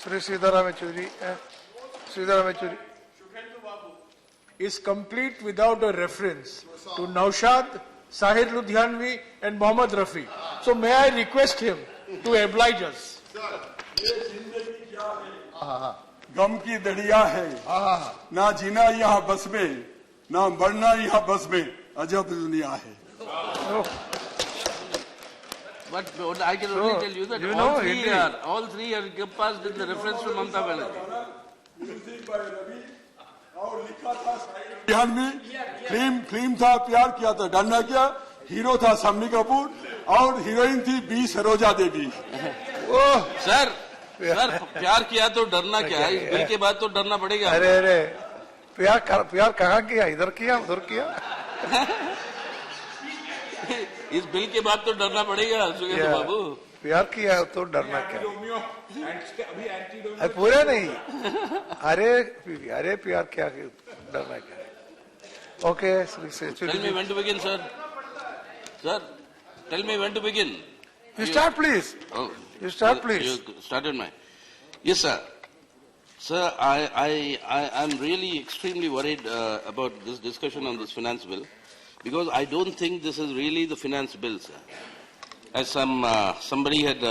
Sri Sitaram Yechury. Is complete without a reference to Naushad, Sahir Ludhianvi and Mohammad Rafi. So may I request him to oblige us. गम की दरिया है ना जीना यहाँ बस में ना मरना यहाँ बस में अजब दुनिया है. But I can only tell you that all three are passed in the reference to Mamata Banerjee. Music by Ravi और लिखा था बिहार में फिल्म था प्यार किया था डरना क्या. हीरो था शम्मी कपूर और हीरोइन थी बी सरोजा देवी. सर प्यार किया तो डरना क्या है. इस बिल के बाद तो डरना पड़ेगा. अरे प्यार कहाँ किया, इधर किया उधर किया. इस बिल के बाद तो डरना पड़ेगा सुगेंद्र बाबू. प्यार किया तो डरना क्या. पूरे नहीं. अरे प्यार क्या डरना क्या. Okay. Tell me when to begin, sir. Sir, tell me when to begin. You start, please. Oh, you start, please. You started my. Yes, sir. Sir, I'm really extremely worried about this discussion on this finance bill, because I don't think this is really the finance bill, sir. As somebody had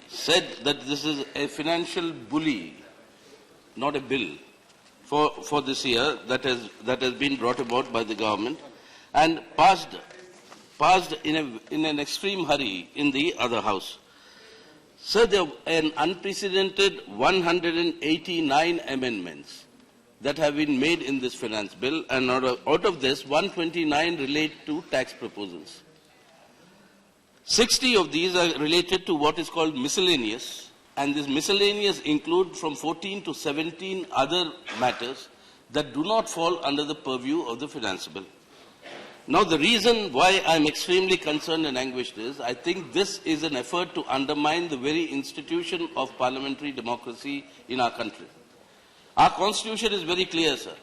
said that this is a financial bully, not a bill, for this year that has been brought about by the government and passed in an extreme hurry in the other house. Sir, there are an unprecedented 189 amendments that have been made in this finance bill, and out of this, 129 relate to tax proposals. 60 of these are related to what is called miscellaneous, and this miscellaneous include from 14 to 17 other matters that do not fall under the purview of the finance bill. Now, the reason why I'm extremely concerned and anguished is I think this is an effort to undermine the very institution of parliamentary democracy in our country. Our constitution is very clear, sir,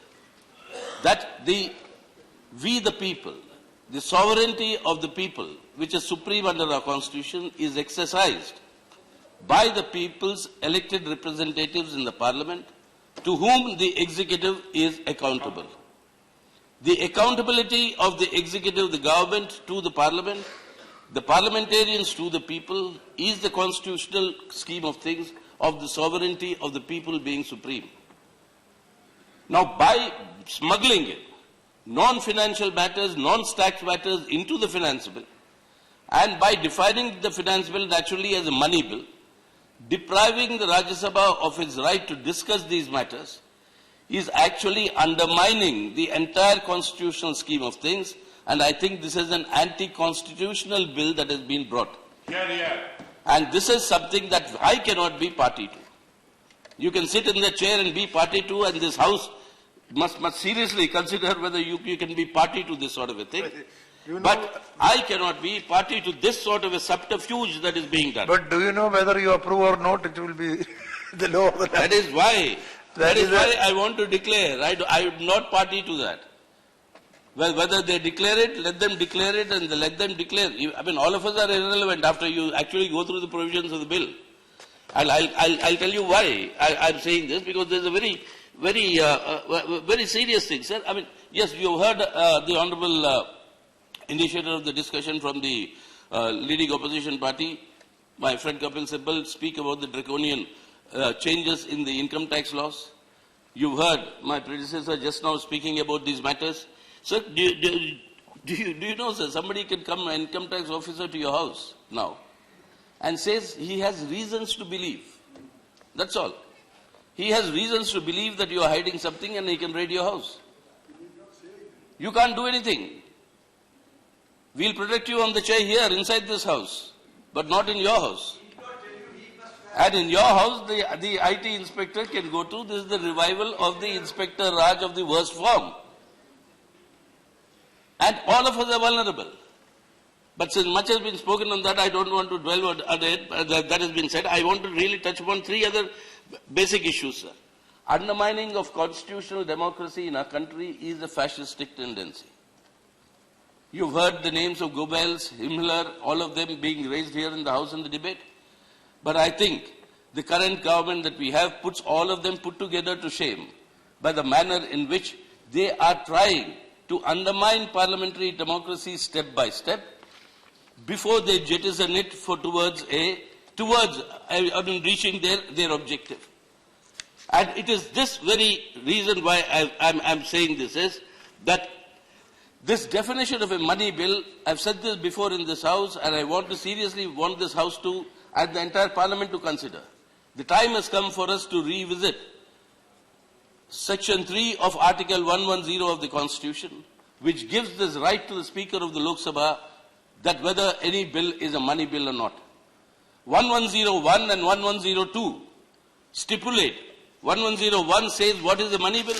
that we the people, the sovereignty of the people, which is supreme under our constitution, is exercised by the people's elected representatives in the parliament, to whom the executive is accountable. The accountability of the executive, the government to the parliament, the parliamentarians to the people, is the constitutional scheme of things of the sovereignty of the people being supreme. Now, by smuggling it, non-financial matters, non-tax matters into the finance bill, and by defining the finance bill naturally as a money bill, depriving the Rajya Sabha of its right to discuss these matters, is actually undermining the entire constitutional scheme of things, and I think this is an anti-constitutional bill that has been brought. And this is something that I cannot be party to. You can sit in the chair and be party to, and this House must seriously consider whether you can be party to this sort of a thing. But I cannot be party to this sort of a subterfuge that is being done. But do you know whether you approve or not, it will be the law of the land. That is why. That is why I want to declare. I am not party to that. Well, whether they declare it, let them declare it, and let them declare. I mean, all of us are irrelevant after you actually go through the provisions of the bill. And I'll tell you why I'm saying this, because there's a very serious thing, sir. I mean, yes, you have heard the honourable initiator of the discussion from the leading opposition party, my friend Kapil Sibal, speak about the draconian changes in the income tax laws. You've heard my predecessor just now speaking about these matters. Sir, do you know, sir, somebody can come, an income tax officer, to your house now and says he has reasons to believe. That's all. He has reasons to believe that you are hiding something, and he can raid your house. You can't do anything. We'll protect you on the chair here inside this house, but not in your house. And in your house, the IT inspector can go to. This is the revival of the Inspector Raj of the worst form. And all of us are vulnerable. But since much has been spoken on that, I don't want to dwell on it. That has been said. I want to really touch upon three other basic issues, sir. Undermining of constitutional democracy in our country is a fascistic tendency. You've heard the names of Goebbels, Himmler, all of them being raised here in the House in the debate. But I think the current government that we have puts all of them put together to shame by the manner in which they are trying to undermine parliamentary democracy step by step before they jettison it towards reaching their objective. And it is this very reason why I'm saying this is that this definition of a money bill, I've said this before in this House, and I want to seriously want this House to, and the entire Parliament to consider. The time has come for us to revisit Section 3 of Article 110 of the Constitution, which gives this right to the Speaker of the Lok Sabha that whether any bill is a money bill or not. 1101 and 1102 stipulate. 1101 says what is a money bill.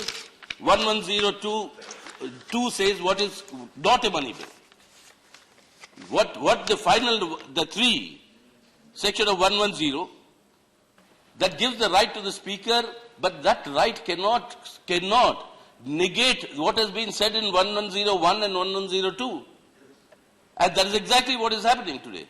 1102 says what is not a money bill. What the three section of 110 that gives the right to the Speaker, but that right cannot negate what has been said in 1101 and 1102. And that is exactly what is happening today.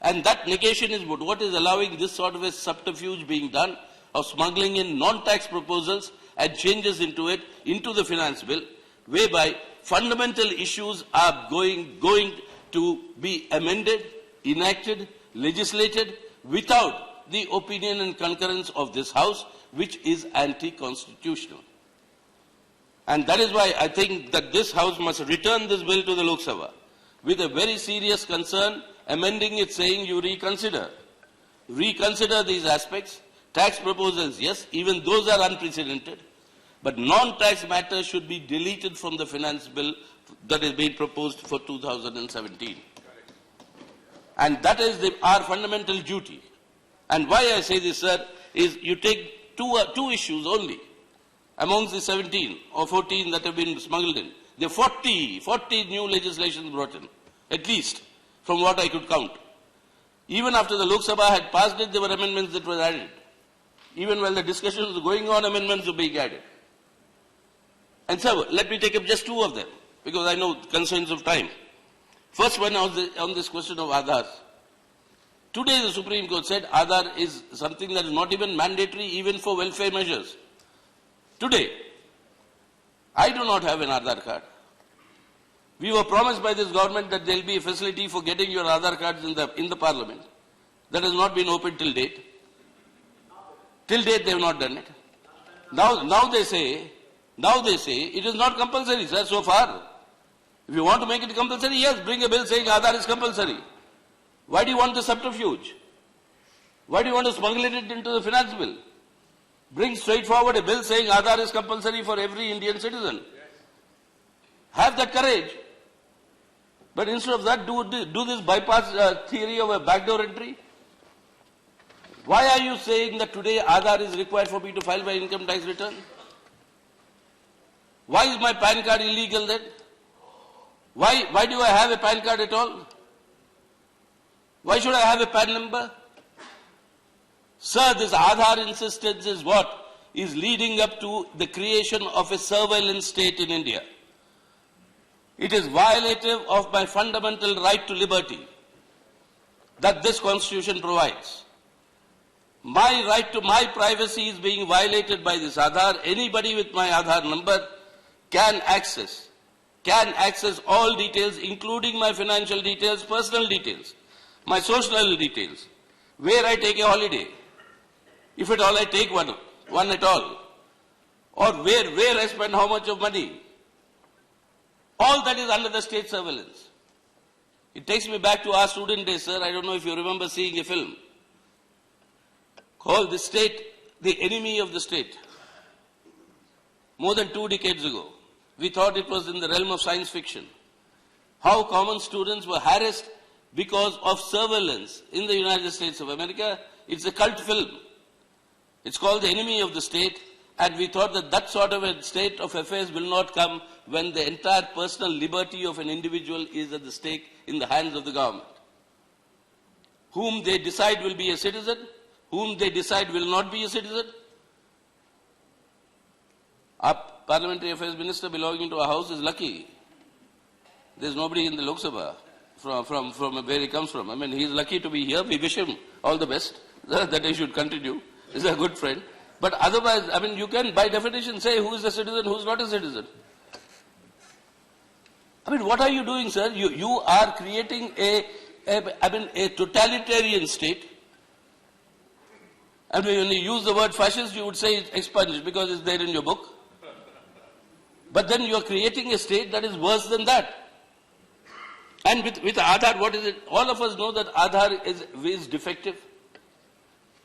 And that negation is what is allowing this sort of a subterfuge being done of smuggling in non-tax proposals and changes into it, into the finance bill, whereby fundamental issues are going to be amended, enacted, legislated without the opinion and concurrence of this House, which is anti-constitutional. And that is why I think that this House must return this bill to the Lok Sabha with a very serious concern, amending it saying you reconsider. Reconsider these aspects. Tax proposals, yes, even those are unprecedented. But non-tax matters should be deleted from the finance bill that is being proposed for 2017. And that is our fundamental duty. And why I say this, sir, is you take two issues only amongst the 17 or 14 that have been smuggled in. There are 40 new legislations brought in, at least, from what I could count. Even after the Lok Sabha had passed it, there were amendments that were added. Even while the discussions were going on, amendments were being added. And so, let me take up just two of them, because I know constraints of time. First one on this question of Aadhaar. Today the Supreme Court said Aadhaar is something that is not even mandatory even for welfare measures. Today, I do not have an Aadhaar card. We were promised by this government that there will be a facility for getting your Aadhaar cards in the Parliament. That has not been opened till date. Till date they have not done it. Now they say it is not compulsory, sir, so far. If you want to make it compulsory, yes, bring a bill saying Aadhaar is compulsory. Why do you want the subterfuge? Why do you want to smuggle it into the finance bill? Bring straightforward a bill saying Aadhaar is compulsory for every Indian citizen. Have that courage. But instead of that, do this bypass theory of a backdoor entry. Why are you saying that today Aadhaar is required for me to file my income tax return? Why is my PAN card illegal then? Why do I have a PAN card at all? Why should I have a PAN number? Sir, this Aadhaar insistence is what is leading up to the creation of a surveillance state in India. It is violative of my fundamental right to liberty that this Constitution provides. My right to my privacy is being violated by this Aadhaar. Anybody with my Aadhaar number can access all details, including my financial details, personal details, my social details, where I take a holiday, if at all I take one at all, or where I spend how much of money. All that is under the state surveillance. It takes me back to our student days, sir. I don't know if you remember seeing a film called The State, the Enemy of the State. More than 2 decades ago. We thought it was in the realm of science fiction. How common students were harassed because of surveillance in the United States of America. It's a cult film. It's called The Enemy of the State, and we thought that that sort of a state of affairs will not come when the entire personal liberty of an individual is at the stake in the hands of the government. Whom they decide will be a citizen, whom they decide will not be a citizen. Our Parliamentary Affairs Minister belonging to our house is lucky. There's nobody in the Lok Sabha from where he comes from. I mean, he's lucky to be here. We wish him all the best. that I should continue. He's a good friend. But otherwise, I mean, you can by definition say who is a citizen, who is not a citizen. I mean, what are you doing, sir? You are creating a totalitarian state. And when you use the word fascist, you would say it's expunged because it's there in your book. But then you are creating a state that is worse than that. And with Aadhaar, what is it? All of us know that Aadhaar is defective.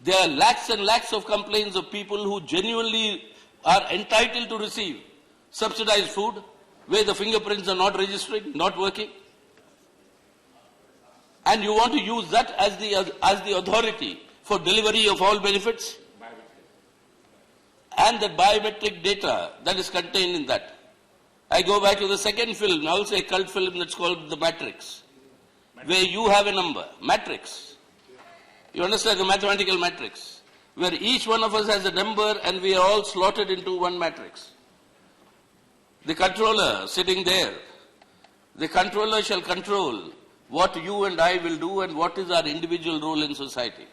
There are lakhs and lakhs of complaints of people who genuinely are entitled to receive subsidized food, where the fingerprints are not registering, not working. And you want to use that as the authority for delivery of all benefits? And the biometric data that is contained in that. I go back to the second film, also a cult film that's called The Matrix, where you have a number, matrix. You understand the mathematical matrix, where each one of us has a number and we are all slotted into one matrix. The controller sitting there, the controller shall control what you and I will do and what is our individual role in society.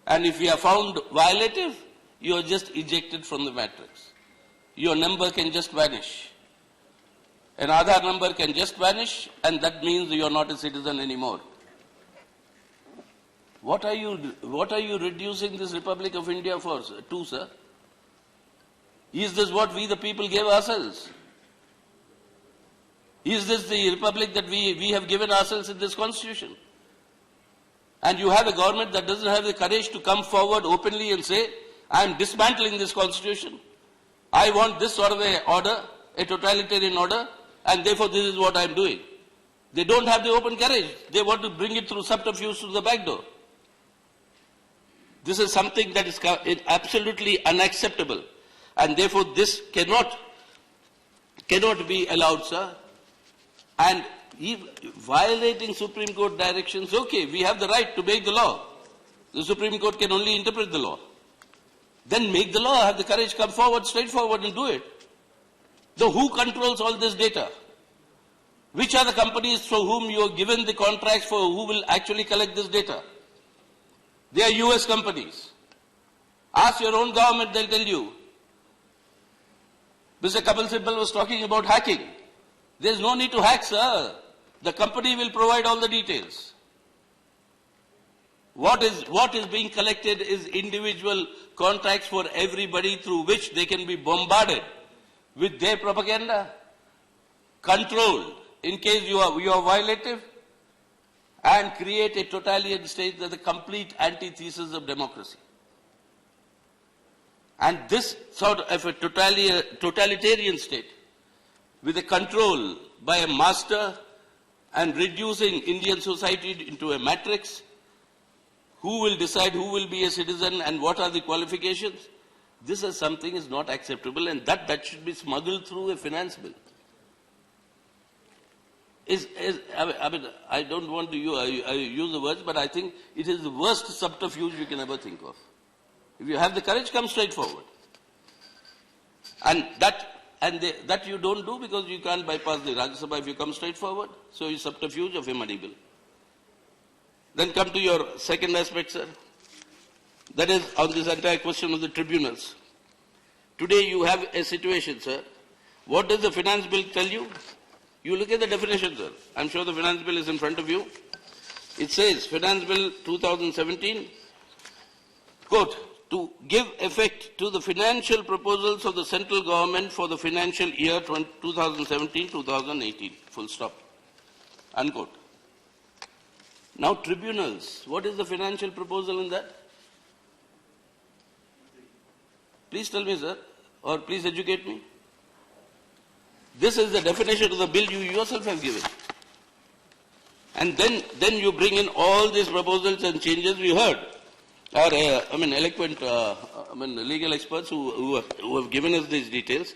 And if we are found violative, you are just ejected from the matrix. Your number can just vanish. An Aadhaar number can just vanish, and that means you are not a citizen anymore. What are you reducing this Republic of India for, sir? Is this what we the people gave ourselves? Is this the republic that we have given ourselves in this constitution? And you have a government that doesn't have the courage to come forward openly and say, I am dismantling this constitution. I want this sort of a order, a totalitarian order, and therefore this is what I am doing. They don't have the open courage. They want to bring it through subterfuge through the back door. This is something that is absolutely unacceptable. And therefore this cannot be allowed, sir. And violating Supreme Court directions, okay, we have the right to make the law. The Supreme Court can only interpret the law. Then make the law, have the courage, come forward, straightforward and do it. So who controls all this data? Which are the companies for whom you are given the contracts for who will actually collect this data? They are US companies. Ask your own government, they'll tell you. Mr. Kapil Sibal was talking about hacking. There's no need to hack, sir. The company will provide all the details. What is being collected is individual contracts for everybody through which they can be bombarded with their propaganda, controlled in case you are violative, and create a totalitarian state that is the complete antithesis of democracy. And this sort of a totalitarian state with a control by a master and reducing Indian society into a matrix, who will decide who will be a citizen and what are the qualifications, this is something is not acceptable, and that should be smuggled through a finance bill. I don't want to use the words, but I think it is the worst subterfuge you can ever think of. If you have the courage, come straight forward. And that you don't do because you can't bypass the Rajya Sabha if you come straight forward. So it's subterfuge of a money bill. Then come to your second aspect, sir. That is on this entire question of the tribunals. Today you have a situation, sir. What does the finance bill tell you? You look at the definition, sir. I'm sure the finance bill is in front of you. It says, Finance Bill 2017, quote, to give effect to the financial proposals of the central government for the financial year 2017-2018, full stop, unquote. Now tribunals, what is the financial proposal in that? Please tell me, sir, or please educate me. This is the definition of the bill you yourself have given. And then you bring in all these proposals and changes we heard. Or, eloquent, legal experts who have given us these details.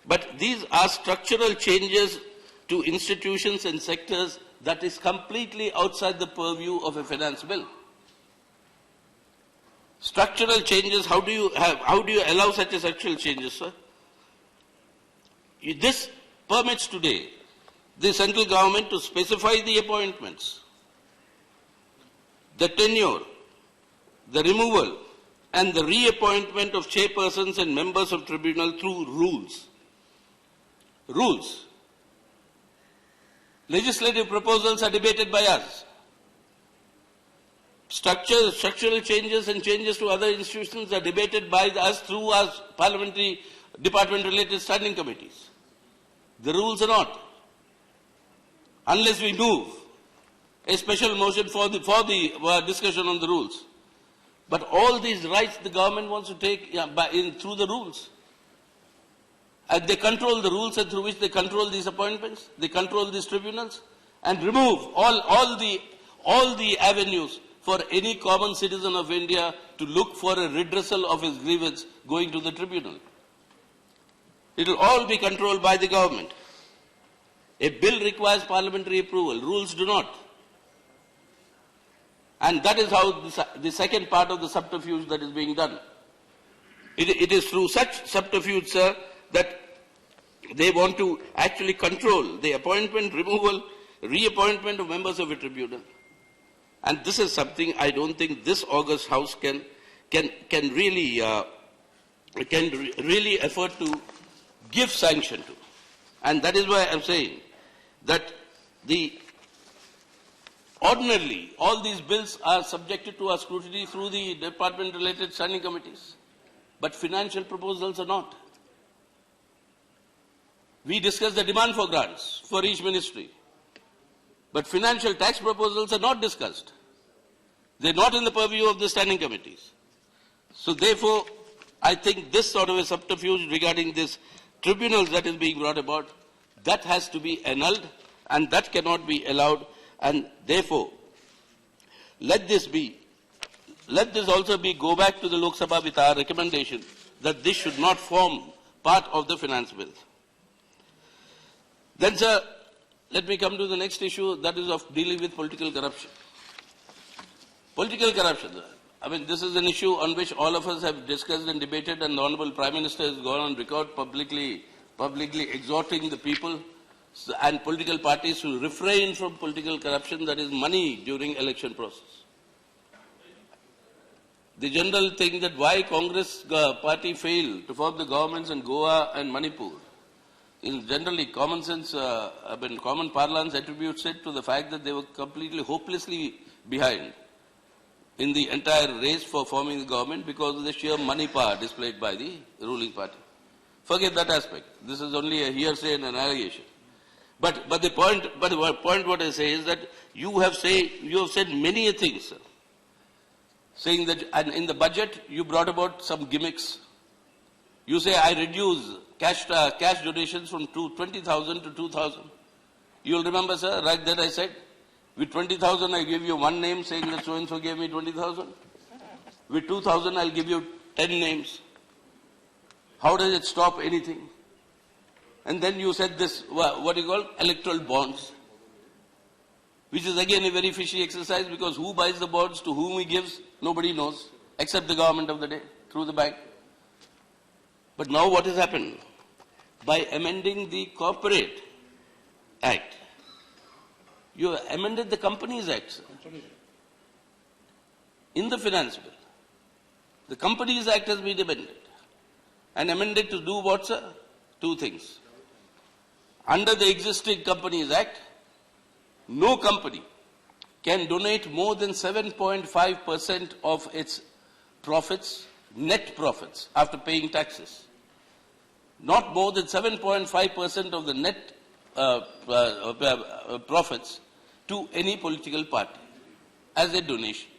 But these are structural changes to institutions and sectors that is completely outside the purview of a finance bill. Structural changes, how do you allow such a structural changes, sir? This permits today the central government to specify the appointments, the tenure, the removal and the reappointment of chairpersons and members of tribunal through rules. Rules. Legislative proposals are debated by us. Structural changes and changes to other institutions are debated by us through our parliamentary department-related standing committees. The rules are not. Unless we move a special motion for the discussion on the rules. But all these rights the government wants to take through the rules. And they control the rules and through which they control these appointments, they control these tribunals, and remove all the avenues for any common citizen of India to look for a redressal of his grievance going to the tribunal. It will all be controlled by the government. A bill requires parliamentary approval, rules do not. And that is how the second part of the subterfuge that is being done. It is through such subterfuge, sir, that they want to actually control the appointment, removal, reappointment of members of a tribunal. And this is something I don't think this august House can really afford to give sanction to. And that is why I'm saying that ordinarily, all these bills are subjected to our scrutiny through the department-related standing committees. But financial proposals are not. We discuss the demand for grants for each ministry. But financial tax proposals are not discussed. They're not in the purview of the standing committees. So therefore, I think this sort of a subterfuge regarding this tribunals that is being brought about, that has to be annulled and that cannot be allowed. And therefore, let this also be go back to the Lok Sabha with our recommendation that this should not form part of the finance bill. Then, sir, let me come to the next issue, that is of dealing with political corruption. Political corruption, sir. I mean, this is an issue on which all of us have discussed and debated, and the Honorable Prime Minister has gone on record publicly exhorting the people and political parties to refrain from political corruption, that is money during election process. The general thing that why Congress party failed to form the governments in Goa and Manipur, in generally common sense, common parlance attributes it to the fact that they were completely hopelessly behind in the entire race for forming the government because of the sheer money power displayed by the ruling party. Forget that aspect. This is only a hearsay and an allegation. But the point what I say is that you have said many things, sir, saying that and in the budget you brought about some gimmicks. You say I reduce cash donations from 20,000 to 2,000. You'll remember, sir, right then I said, with 20,000 I give you one name saying that so-and-so gave me 20,000. With 2,000 I'll give you 10 names. How does it stop anything? And then you said this, what you call electoral bonds, which is again a very fishy exercise because who buys the bonds, to whom he gives, nobody knows, except the government of the day, through the bank. But now what has happened? By amending the Corporate Act, you amended the Companies Act, sir. In the finance bill. The Companies Act has been amended. And amended to do what, sir? Two things. Under the existing Companies Act, no company can donate more than 7.5% of its profits, net profits, after paying taxes. Not more than 7.5% of the net profits to any political party as a donation.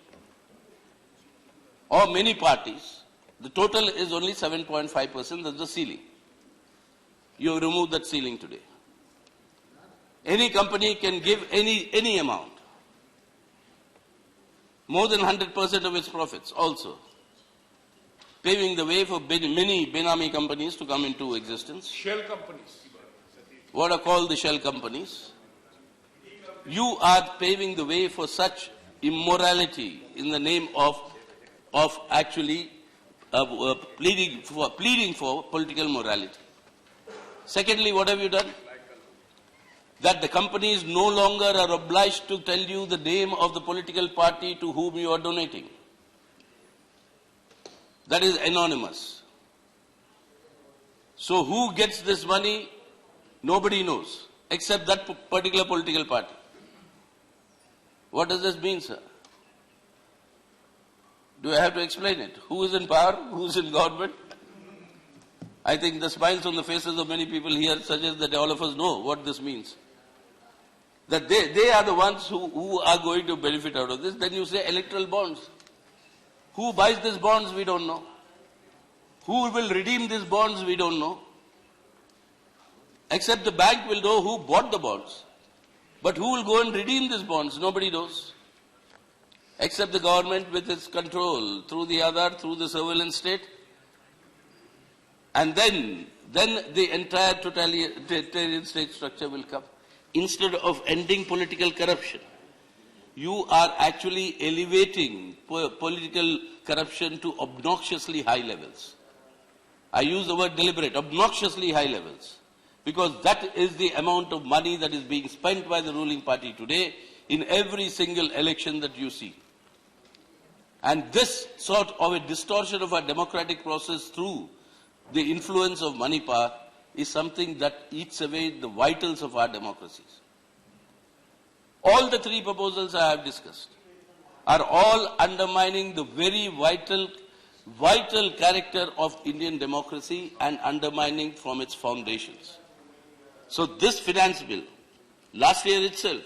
Or many parties, the total is only 7.5%, that's the ceiling. You have removed that ceiling today. Any company can give any amount, more than 100% of its profits also, paving the way for many Benami companies to come into existence. Shell companies. What are called the shell companies. You are paving the way for such immorality in the name of actually pleading for political morality. Secondly, what have you done? That the companies no longer are obliged to tell you the name of the political party to whom you are donating. that is anonymous. So who gets this money? Nobody knows, except that particular political party. What does this mean, sir? Do I have to explain it? Who is in power? Who is in government? I think the smiles on the faces of many people here suggest that all of us know what this means. That they are the ones who are going to benefit out of this. Then you say electoral bonds. Who buys these bonds? We don't know. Who will redeem these bonds? We don't know. Except the bank will know who bought the bonds. But who will go and redeem these bonds? Nobody knows. Except the government with its control through the Aadhaar, through the surveillance state. And then the entire totalitarian state structure will come. Instead of ending political corruption, you are actually elevating political corruption to obnoxiously high levels. I use the word deliberate, obnoxiously high levels. Because that is the amount of money that is being spent by the ruling party today in every single election that you see. And this sort of a distortion of our democratic process through the influence of money power is something that eats away the vitals of our democracies. All the three proposals I have discussed are all undermining the very vital character of Indian democracy and undermining from its foundations. So this finance bill, last year itself,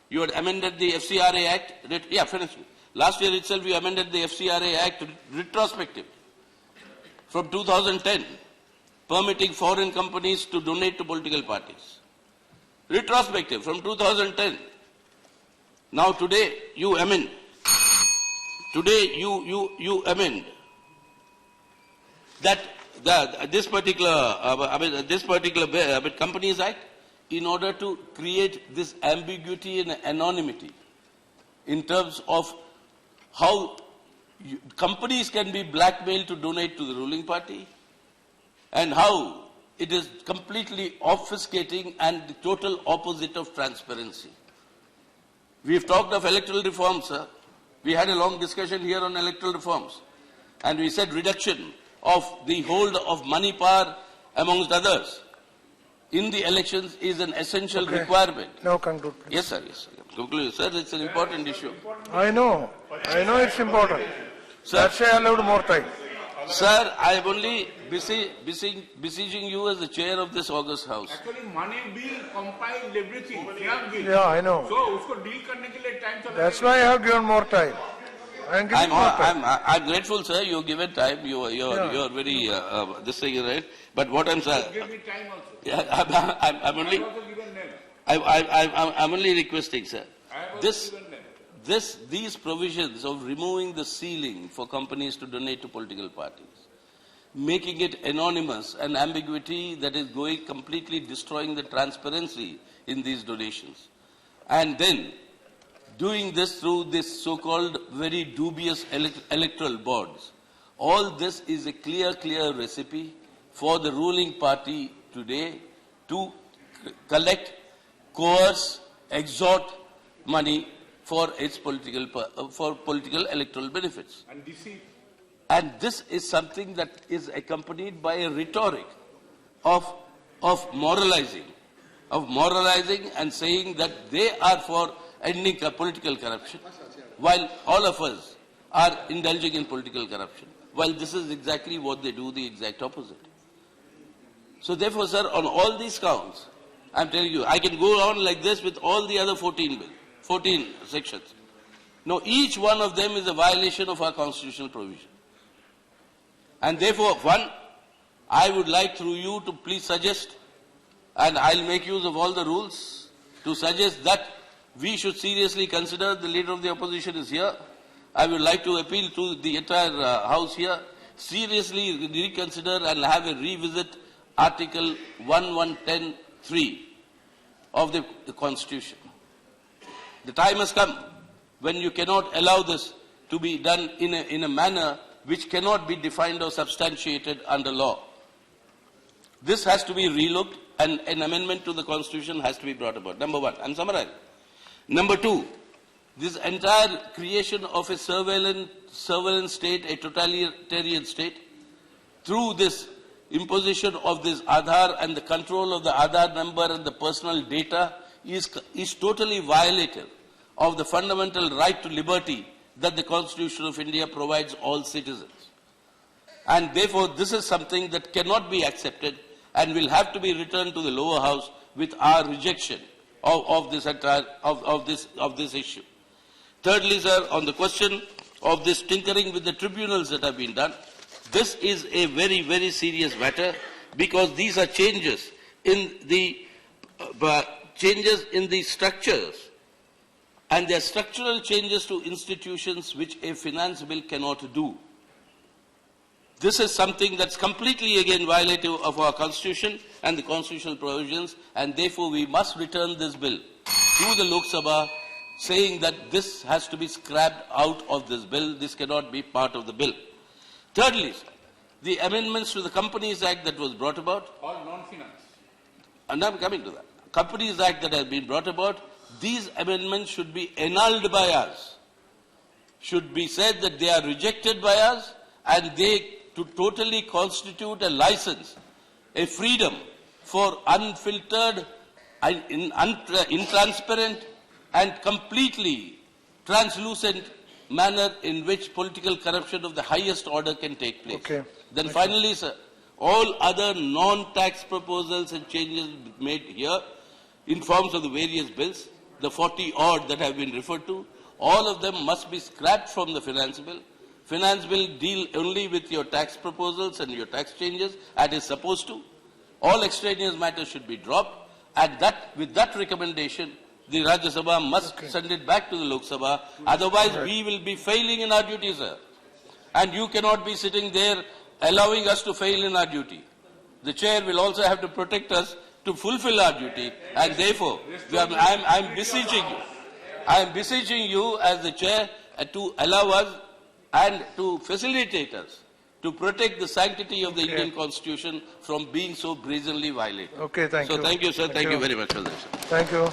you had amended the FCRA Act. Last year itself, you amended the FCRA Act retrospective from 2010, permitting foreign companies to donate to political parties. Retrospective from 2010. Now today you amend. Today you amend that this particular Companies Act in order to create this ambiguity and anonymity in terms of how companies can be blackmailed to donate to the ruling party and how it is completely obfuscating and the total opposite of transparency. We've talked of electoral reforms, sir. We had a long discussion here on electoral reforms. And we said reduction of the hold of money power, amongst others, in the elections is an essential requirement. Now conclude, please. Yes, sir. Yes, sir. Conclude, sir. It's an important issue. I know it's important. Sir, That's why I allowed more time. Sir, I am only beseeching you as the chair of this August House. Actually, money bill compiled everything. Bill. Yeah, I know. So, usko deal karne ke liye time chala. That's why I have given more time. I'm grateful, sir. You've given time. You're very this thing, right? But what I'm saying, Give me time also. Yeah, I'm only. Also given them. I'm only requesting, sir. I have also given them. These provisions of removing the ceiling for companies to donate to political parties, making it anonymous and ambiguity that is going completely destroying the transparency in these donations, and then doing this through this so-called very dubious electoral bonds. All this is a clear recipe for the ruling party today to collect, coerce, extort money for its political electoral benefits. And deceive. And this is something that is accompanied by a rhetoric of moralizing and saying that they are for ending political corruption, while all of us are indulging in political corruption. While this is exactly what they do, the exact opposite. So therefore, sir, on all these counts, I'm telling you, I can go on like this with all the other 14 sections. Now, each one of them is a violation of our constitutional provision. And therefore, one, I would like through you to please suggest, and I'll make use of all the rules, to suggest that we should seriously consider, the leader of the opposition is here. I would like to appeal to the entire House here, seriously reconsider and have a revisit Article 1110(3) of the Constitution. The time has come when you cannot allow this to be done in a manner which cannot be defined or substantiated under law. This has to be relooked and an amendment to the Constitution has to be brought about. Number one, I'm summarizing. Number two, this entire creation of a surveillance state, a totalitarian state, through this imposition of this Aadhaar and the control of the Aadhaar number and the personal data is totally violative of the fundamental right to liberty that the Constitution of India provides all citizens. And therefore, this is something that cannot be accepted and will have to be returned to the lower house with our rejection of this issue. Thirdly, sir, on the question of this tinkering with the tribunals that have been done, this is a very, very serious matter because these are changes in the structures, and they are structural changes to institutions which a finance bill cannot do. This is something that's completely again violative of our Constitution and the constitutional provisions, and therefore we must return this bill to the Lok Sabha, saying that this has to be scrapped out of this bill. This cannot be part of the bill. Thirdly, the amendments to the Companies Act that was brought about. All non-finance. And I'm coming to that. Companies Act that has been brought about, these amendments should be annulled by us. Should be said that they are rejected by us and they to totally constitute a license, a freedom for unfiltered, intransparent and completely translucent manner in which political corruption of the highest order can take place. Okay. Then finally, sir, all other non-tax proposals and changes made here in forms of the various bills, the 40 odd that have been referred to, all of them must be scrapped from the finance bill. Finance bill deal only with your tax proposals and your tax changes as is supposed to. All extraneous matters should be dropped, and with that recommendation, the Rajya Sabha must send it back to the Lok Sabha. Otherwise, we will be failing in our duty, sir. And you cannot be sitting there allowing us to fail in our duty. The chair will also have to protect us to fulfill our duty, and therefore, I am beseeching you as the chair to allow us and to facilitate us to protect the sanctity of the Indian Constitution from being so brazenly violated. Okay, thank you. So thank you, sir. Thank you very much for this. Thank you.